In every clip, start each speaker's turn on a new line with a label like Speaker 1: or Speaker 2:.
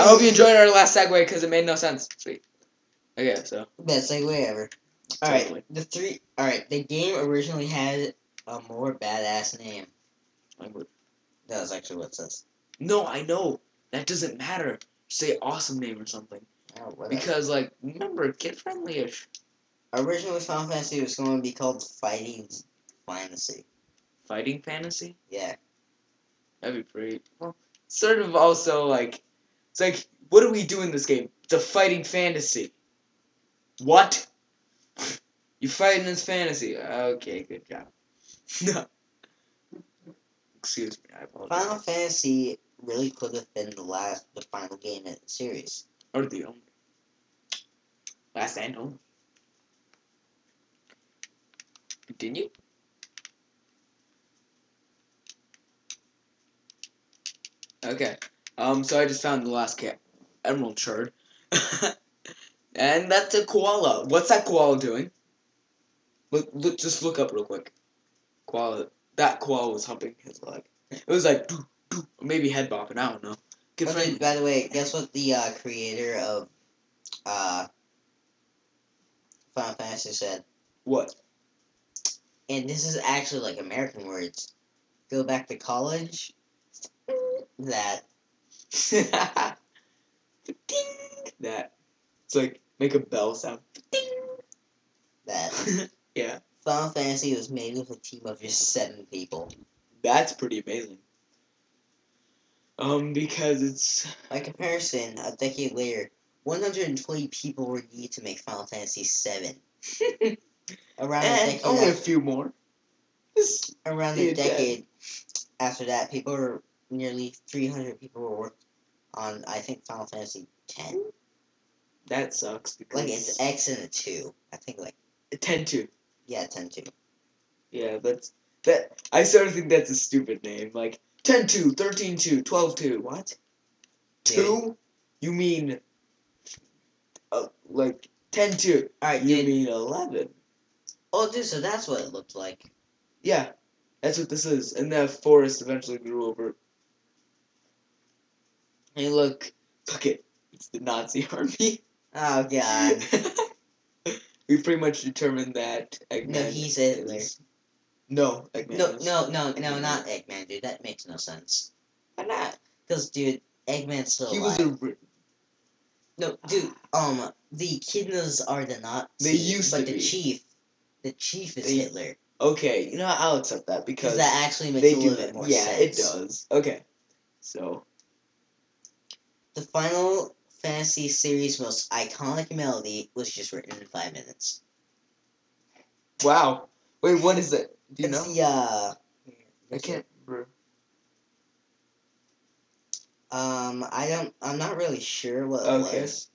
Speaker 1: hope you enjoyed our last segue because it made no sense. Sweet. Okay, so.
Speaker 2: Best segue ever.
Speaker 1: Totally.
Speaker 2: Alright, the game originally had a more badass name.
Speaker 1: Language.
Speaker 2: That was actually what it says.
Speaker 1: No, I know. That doesn't matter. Say awesome name or something.
Speaker 2: Oh, whatever.
Speaker 1: Because, like, remember, kid-friendly-ish.
Speaker 2: Originally, Final Fantasy was going to be called Fighting Fantasy.
Speaker 1: Fighting Fantasy?
Speaker 2: Yeah.
Speaker 1: That'd be pretty. Well, sort of also, like, it's like, what do we do in this game? It's a fighting fantasy. What? You fight in this fantasy. Okay, good job. No. Excuse me, I apologize.
Speaker 2: Final Fantasy really could have been the final game in the series.
Speaker 1: Or the only. Last and only. Continue? Okay. So I just found the last emerald shard. And that's a koala. What's that koala doing? Just look up real quick. Koala. That koala was humping his leg. It was like, doo, doo, maybe head bopping. I don't know. Good friend.
Speaker 2: By the way, guess what the creator of Final Fantasy said?
Speaker 1: What?
Speaker 2: And this is actually like American words. Go back to college. That.
Speaker 1: Ding! That. It's like, make a bell sound. Ding!
Speaker 2: That.
Speaker 1: Yeah.
Speaker 2: Final Fantasy was made with a team of just 7 people.
Speaker 1: That's pretty amazing. Because it's...
Speaker 2: By comparison, a decade later, 120 people were needed to make Final Fantasy VII. Around a decade
Speaker 1: only a few more.
Speaker 2: Around a decade after that, nearly 300 people were working on, I think, Final Fantasy X?
Speaker 1: That sucks because...
Speaker 2: Like, it's X and a 2. I think, like...
Speaker 1: 10-2.
Speaker 2: Yeah, 10-2.
Speaker 1: Yeah, I sort of think that's a stupid name. Like, 10-2, 13-2, 12-2. What?
Speaker 2: Dude.
Speaker 1: 2? You mean... like, 10-2.
Speaker 2: Alright,
Speaker 1: you
Speaker 2: dude.
Speaker 1: mean 11.
Speaker 2: Oh, dude, so that's what it looked like.
Speaker 1: Yeah, that's what this is. And that forest eventually grew over. Hey, look it. It's the Nazi army.
Speaker 2: Oh, God.
Speaker 1: We pretty much determined that Eggman.
Speaker 2: No, he's Hitler.
Speaker 1: No, Eggman.
Speaker 2: No, not Eggman, dude. That makes no sense.
Speaker 1: Why not?
Speaker 2: Because, dude, Eggman's still
Speaker 1: He
Speaker 2: alive.
Speaker 1: was a.
Speaker 2: No, dude. The Echidnas are the Nazis.
Speaker 1: They used to
Speaker 2: but
Speaker 1: be.
Speaker 2: The chief is Hitler.
Speaker 1: Okay, you know what? I'll accept that because
Speaker 2: that actually makes a little bit more sense.
Speaker 1: Yeah, it does. Okay, so
Speaker 2: the Final Fantasy series' most iconic melody was just written in 5 minutes.
Speaker 1: Wow. Wait, what is it? Do you
Speaker 2: it's
Speaker 1: know? I can't remember.
Speaker 2: I'm not really sure what it was.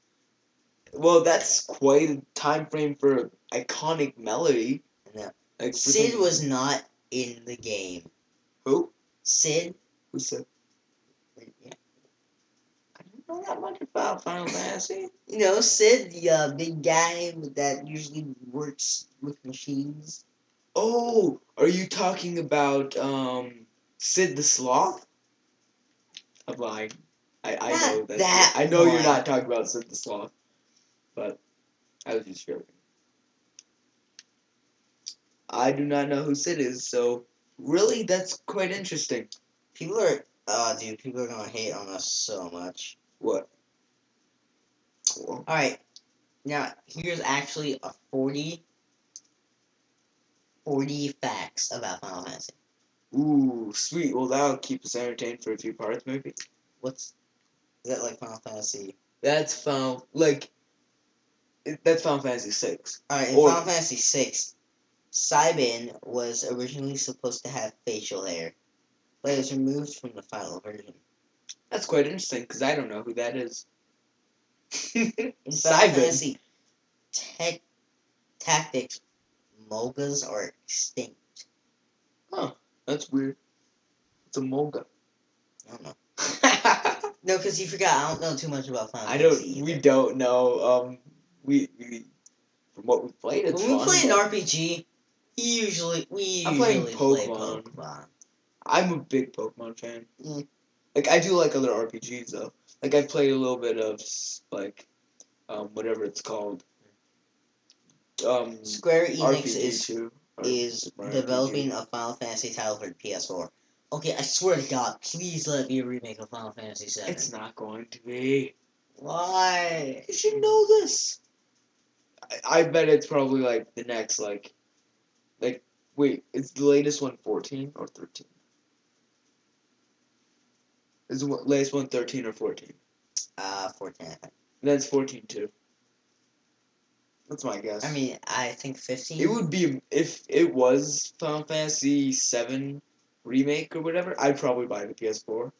Speaker 1: Well, that's quite a time frame for an iconic melody.
Speaker 2: No.
Speaker 1: Like
Speaker 2: Sid was not in the game.
Speaker 1: Who?
Speaker 2: Sid.
Speaker 1: Who's Sid?
Speaker 2: Yeah.
Speaker 1: I don't know that much about Final Fantasy.
Speaker 2: You know, Sid, the big guy that usually works with machines.
Speaker 1: Oh, are you talking about Sid the Sloth? I'm lying. I know that. I know you're not talking about Sid the Sloth, but I was just joking. I do not know who Sid is, so really, that's quite interesting.
Speaker 2: People are gonna hate on us so much.
Speaker 1: What?
Speaker 2: Alright, now here's actually a 40 facts about Final Fantasy.
Speaker 1: Ooh, sweet. Well, that'll keep us entertained for a few parts, maybe.
Speaker 2: Is that like Final Fantasy?
Speaker 1: That's Final Fantasy 6.
Speaker 2: Alright, in Final Fantasy 6, Cybin was originally supposed to have facial hair, but it was removed from the final version.
Speaker 1: That's quite interesting, because I don't know who that is.
Speaker 2: In Final Fantasy Tactics, Molgas are extinct.
Speaker 1: Huh, that's weird. It's a Molga.
Speaker 2: I don't know. No, because you forgot, I don't know too much about Final Fantasy.
Speaker 1: We don't know. We from what we played, it's
Speaker 2: when we
Speaker 1: fun,
Speaker 2: play an RPG, we usually play Pokemon.
Speaker 1: I'm a big Pokemon fan.
Speaker 2: Mm.
Speaker 1: Like, I do like other RPGs, though. Like I've played a little bit of like whatever it's called.
Speaker 2: Square Enix
Speaker 1: RPG too.
Speaker 2: is developing a Final Fantasy title for PS4. Okay, I swear to God, please let me remake of Final Fantasy VII.
Speaker 1: It's not going to be.
Speaker 2: Why?
Speaker 1: You should know this. I bet it's probably like the next like wait, is the latest one 14 or 13? Is the latest one 13 or 14?
Speaker 2: 14, I think.
Speaker 1: That's 14 too. That's my guess.
Speaker 2: I mean, I think 15.
Speaker 1: It would be if it was Final Fantasy 7 remake or whatever. I'd probably buy the PS4.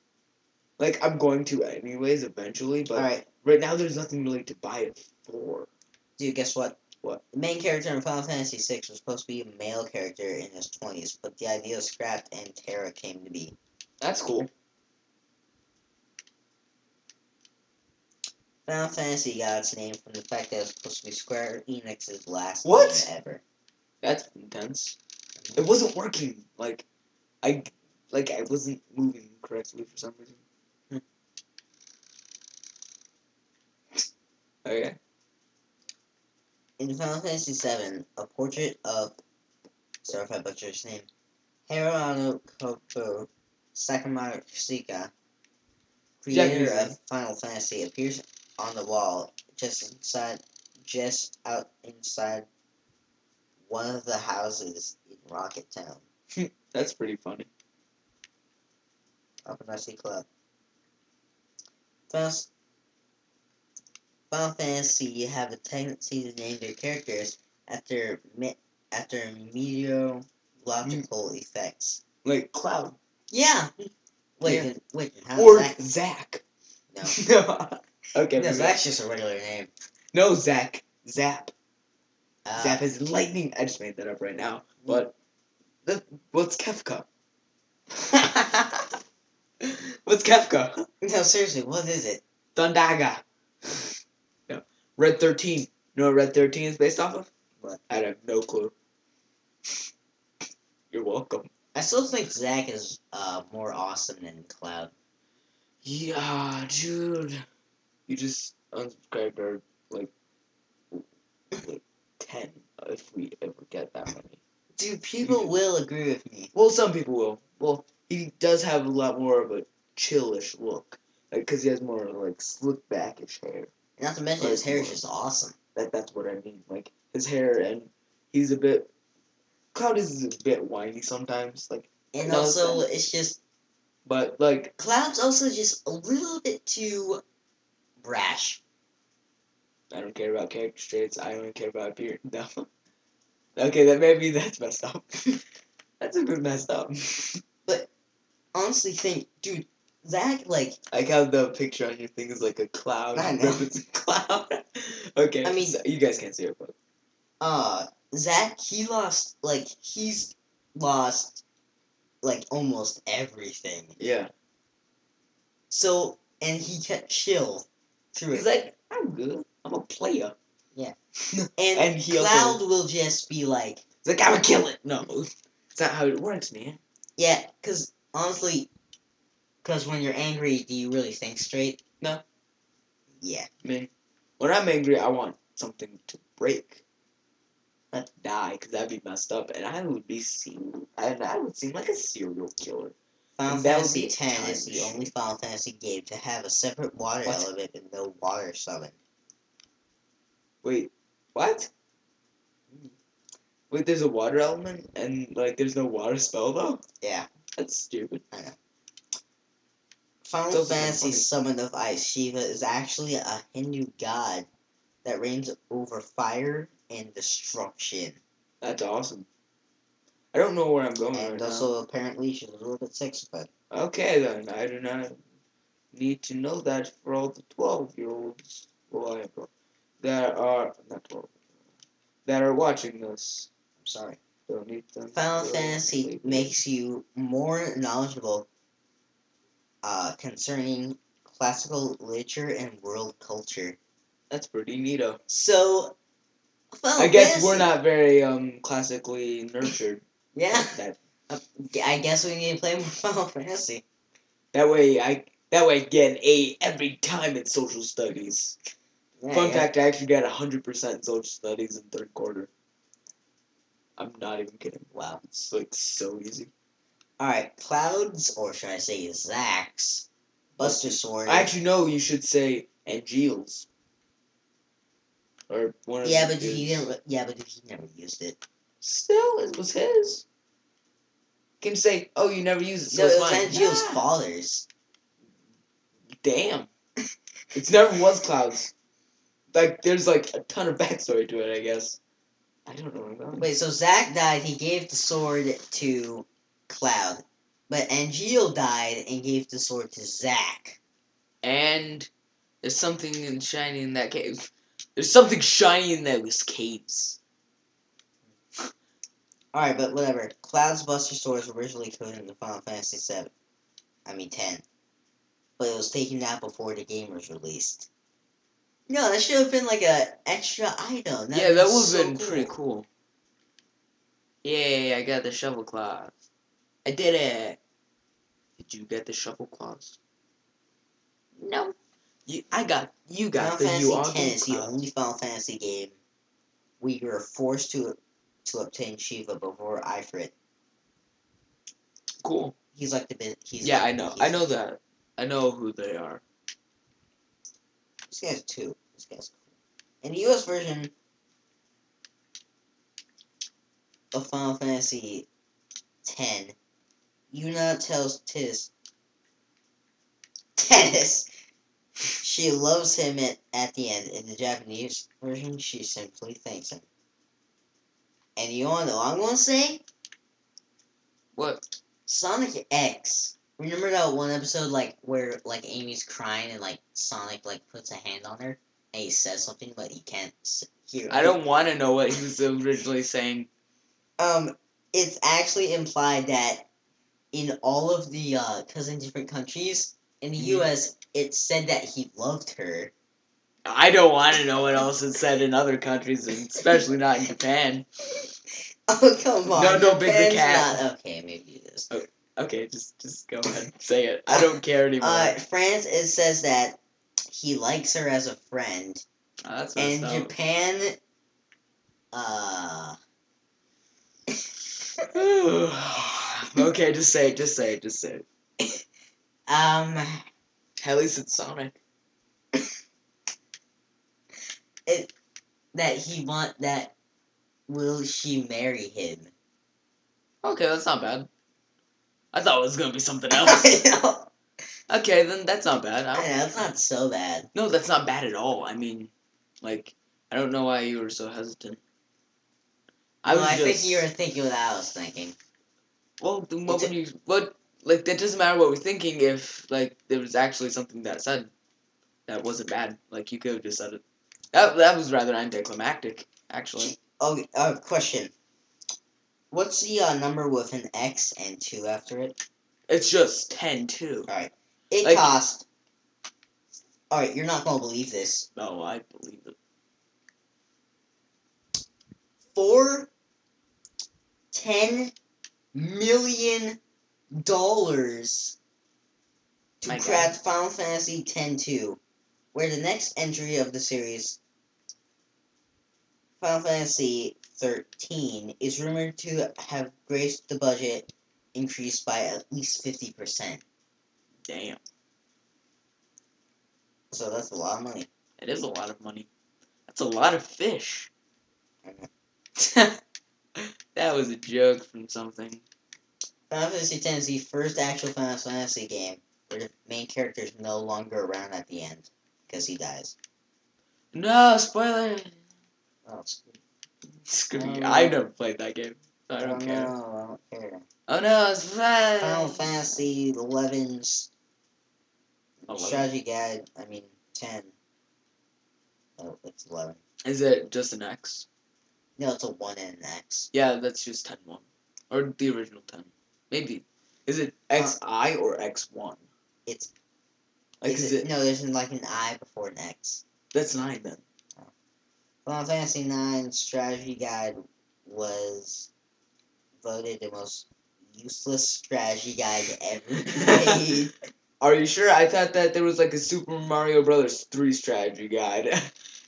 Speaker 1: Like I'm going to anyways eventually, but
Speaker 2: Alright,
Speaker 1: right now there's nothing really to buy it for.
Speaker 2: dude, guess what?
Speaker 1: What?
Speaker 2: The main character in Final Fantasy VI was supposed to be a male character in his 20s, but the idea was scrapped and Terra came to be.
Speaker 1: That's cool.
Speaker 2: Final Fantasy got its name from the fact that it was supposed to be Square Enix's last
Speaker 1: What?
Speaker 2: game ever.
Speaker 1: That's intense. It wasn't working. I wasn't moving correctly for some reason. Okay.
Speaker 2: In Final Fantasy VII, a portrait of, sorry if I butchered his name, Hirono Kopo Sakamatsuka, creator
Speaker 1: Japanese
Speaker 2: of Final Fantasy, appears on the wall just out inside one of the houses in Rocket Town.
Speaker 1: That's pretty funny.
Speaker 2: Up in RC Club. Final Fantasy have a tendency to name their characters after meteorological effects.
Speaker 1: Like Cloud.
Speaker 2: Yeah. Wait,
Speaker 1: Yeah.
Speaker 2: How's
Speaker 1: Or
Speaker 2: Zach?
Speaker 1: Zack.
Speaker 2: No.
Speaker 1: Okay.
Speaker 2: No, Zach's just a regular name.
Speaker 1: No, Zack. Zap.
Speaker 2: Uh,
Speaker 1: Zap is lightning. I just made that up right now. But what's Kefka? What's Kefka?
Speaker 2: No, seriously, what is it?
Speaker 1: Thundaga. No. Red 13. You know what Red 13 is based off of?
Speaker 2: What?
Speaker 1: I have no clue. You're welcome.
Speaker 2: I still think Zach is more awesome than Cloud.
Speaker 1: Yeah, dude. You just unsubscribed our, like 10 if we ever get that many.
Speaker 2: Dude, people will agree with me.
Speaker 1: Well, some people will. Well, he does have a lot more of a chillish look. Like, because he has more, like, slick backish hair.
Speaker 2: Not to mention, his hair is just awesome.
Speaker 1: That's what I mean. Like, his hair, and he's a bit... Cloud is a bit whiny sometimes. Like,
Speaker 2: And also, it's just...
Speaker 1: But, like...
Speaker 2: Cloud's also just a little bit too brash.
Speaker 1: I don't care about character traits. I only care about appearance. No. Okay, that's messed up. That's a bit messed up.
Speaker 2: But, honestly think, dude, Zach, like...
Speaker 1: Like how the picture on your thing is like a cloud.
Speaker 2: I know.
Speaker 1: It's a cloud. Okay,
Speaker 2: I mean...
Speaker 1: so you guys can't see it, but...
Speaker 2: Zach, he's lost, like, almost everything.
Speaker 1: Yeah.
Speaker 2: So, and he kept chill through
Speaker 1: He's
Speaker 2: it.
Speaker 1: like, I'm good. I'm a player.
Speaker 2: Yeah.
Speaker 1: And he
Speaker 2: Cloud
Speaker 1: also...
Speaker 2: will just be like...
Speaker 1: He's like, I'm gonna kill it! No. It's not how it works, man.
Speaker 2: Yeah, because, honestly... Because when you're angry, do you really think straight?
Speaker 1: No.
Speaker 2: Yeah.
Speaker 1: I mean, when I'm angry, I want something to break. Not to die, because that'd be messed up. And I would seem like a serial killer.
Speaker 2: Final
Speaker 1: And that would
Speaker 2: Fantasy
Speaker 1: be
Speaker 2: X
Speaker 1: time
Speaker 2: is the
Speaker 1: machine.
Speaker 2: only Final Fantasy game to have a separate water
Speaker 1: What?
Speaker 2: element and no water summon.
Speaker 1: Wait, what? Wait, there's a water element, and, like, there's no water spell, though?
Speaker 2: Yeah.
Speaker 1: That's stupid.
Speaker 2: I know. Final
Speaker 1: also
Speaker 2: Fantasy
Speaker 1: funny.
Speaker 2: Summon of Ice, Shiva, is actually a Hindu god that reigns over fire and destruction.
Speaker 1: That's awesome. I don't know where I'm going right
Speaker 2: And also, apparently, she's a little bit sexified.
Speaker 1: now. Okay, then. I do not need to know that for all the 12-year-olds. Well, I am that are... Not 12. That are watching this.
Speaker 2: I'm sorry.
Speaker 1: Don't need them.
Speaker 2: Final Fantasy makes you more knowledgeable concerning classical literature and world culture.
Speaker 1: That's pretty neato.
Speaker 2: So, Final
Speaker 1: I guess
Speaker 2: Fantasy,
Speaker 1: we're not very classically nurtured.
Speaker 2: Yeah.
Speaker 1: That
Speaker 2: I guess we need to play more Final Fantasy.
Speaker 1: way That way I get an A every time in social studies.
Speaker 2: Yeah,
Speaker 1: Fun
Speaker 2: yeah.
Speaker 1: fact, I actually got 100% in social studies in third quarter. I'm not even kidding.
Speaker 2: Wow.
Speaker 1: It's like so easy.
Speaker 2: Alright, Cloud's, or should I say Zach's, Buster Sword.
Speaker 1: Actually, no, you should say Angeal's. Or one of
Speaker 2: Yeah,
Speaker 1: the
Speaker 2: but he
Speaker 1: dudes.
Speaker 2: didn't. Yeah, but he never used it.
Speaker 1: Still, it was his. Can say, oh, you never used it, so
Speaker 2: No,
Speaker 1: it's
Speaker 2: it was
Speaker 1: mine.
Speaker 2: Angeal's
Speaker 1: Nah.
Speaker 2: father's.
Speaker 1: Damn. It never was Cloud's. Like, there's like a ton of backstory to it, I guess. I don't know about it.
Speaker 2: Wait, so Zach died. He gave the sword to Cloud, but Angel died and gave the sword to Zach.
Speaker 1: And there's something shiny in that cave. There's something shiny in those caves.
Speaker 2: Alright, but whatever. Cloud's Buster Sword was originally coded into Final Fantasy 10. But it was taken out before the game was released. No, that should have been like a extra item.
Speaker 1: Yeah, that would have been pretty cool. Yay, I got the shovel claws. I did it. Did you get the shovel claws? No. You got
Speaker 2: Final
Speaker 1: the
Speaker 2: Fantasy
Speaker 1: UR
Speaker 2: X is the
Speaker 1: claws.
Speaker 2: only Final Fantasy game where you are forced to obtain Shiva before Ifrit.
Speaker 1: Cool.
Speaker 2: He's like the bit. He's
Speaker 1: Yeah,
Speaker 2: like,
Speaker 1: I know. I know that. I know who they are.
Speaker 2: This guy's two. This guy's cool. In the US version of Final Fantasy X, Yuna tells Tennis she loves him at the end. In the Japanese version, she simply thanks him. And you all know what I'm going to say?
Speaker 1: What?
Speaker 2: Sonic X. Remember that one episode where Amy's crying and Sonic puts a hand on her and he says something but he can't hear.
Speaker 1: I don't want to know what he was originally saying.
Speaker 2: It's actually implied that in all of the because in different countries in the U.S. it said that he loved her.
Speaker 1: I don't want to know what else is said in other countries, and especially not in Japan.
Speaker 2: Oh come on!
Speaker 1: No, Big the
Speaker 2: Japan's
Speaker 1: Cat.
Speaker 2: not okay. Maybe it is.
Speaker 1: Okay, just go ahead, say it. I don't care anymore.
Speaker 2: France, it says that he likes her as a friend.
Speaker 1: Oh, that's
Speaker 2: And
Speaker 1: messed up.
Speaker 2: Japan,
Speaker 1: Okay, just say it. At least it's Sonic.
Speaker 2: that will she marry him?
Speaker 1: Okay, that's not bad. I thought it was gonna be something
Speaker 2: I
Speaker 1: else.
Speaker 2: know.
Speaker 1: Okay, then that's not bad.
Speaker 2: I know, it's not so bad.
Speaker 1: No, that's not bad at all. I mean, like, I don't know why you were so hesitant.
Speaker 2: I think you were thinking what I was thinking.
Speaker 1: Well, then that doesn't matter what we're thinking if, there was actually something that said that wasn't bad. Like, you could have just said it. That was rather anticlimactic, actually.
Speaker 2: Oh, question. What's the number with an X and 2 after it?
Speaker 1: It's just 10 too.
Speaker 2: Alright. It cost... Alright, you're not gonna believe this.
Speaker 1: No, I believe it.
Speaker 2: $10 million to craft Final Fantasy X-2, where the next entry of the series, Final Fantasy 13, is rumored to have graced the budget increased by at least 50%.
Speaker 1: Damn.
Speaker 2: So that's a lot of money.
Speaker 1: It is a lot of money. That's a lot of fish. That was a joke from something.
Speaker 2: Final Fantasy X is the first actual Final Fantasy game where the main character is no longer around at the end because he dies.
Speaker 1: No, spoiler!
Speaker 2: Oh,
Speaker 1: Screw you. I never played that game, so I don't care.
Speaker 2: No, I don't care.
Speaker 1: Oh no, it's right.
Speaker 2: Final Fantasy 11's
Speaker 1: 11?
Speaker 2: strategy guide, 10. Oh, it's 11.
Speaker 1: Is it just an X?
Speaker 2: No, it's a 1 and an X.
Speaker 1: Yeah, that's just 10-1. Or the original 10. Maybe. Is it XI or X1?
Speaker 2: It's... No, there's an I before an X.
Speaker 1: That's 9 then.
Speaker 2: Oh. Final Fantasy 9 strategy guide was voted the most useless strategy guide ever made.
Speaker 1: Are you sure? I thought that there was like a Super Mario Brothers 3 strategy guide.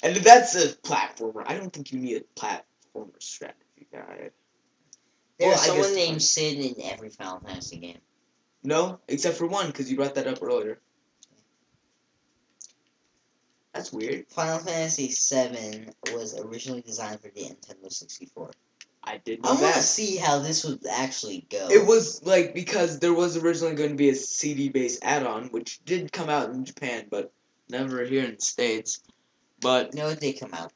Speaker 1: And that's a platformer. I don't think you need a platformer strategy guide.
Speaker 2: There's
Speaker 1: Well, I guess
Speaker 2: someone
Speaker 1: the
Speaker 2: named
Speaker 1: fun-
Speaker 2: Sid in every Final Fantasy game.
Speaker 1: No, except for one, because you brought that up earlier. That's weird.
Speaker 2: Final Fantasy VII was originally designed for the Nintendo 64.
Speaker 1: I did
Speaker 2: I
Speaker 1: know
Speaker 2: want to
Speaker 1: that.
Speaker 2: see how this would actually go.
Speaker 1: It was like because there was originally going to be a CD-based add-on, which did come out in Japan, but never here in the States. But
Speaker 2: No, it did come out.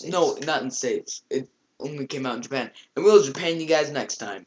Speaker 1: no, not in the States. It only came out in Japan. And we'll Japan you guys next time.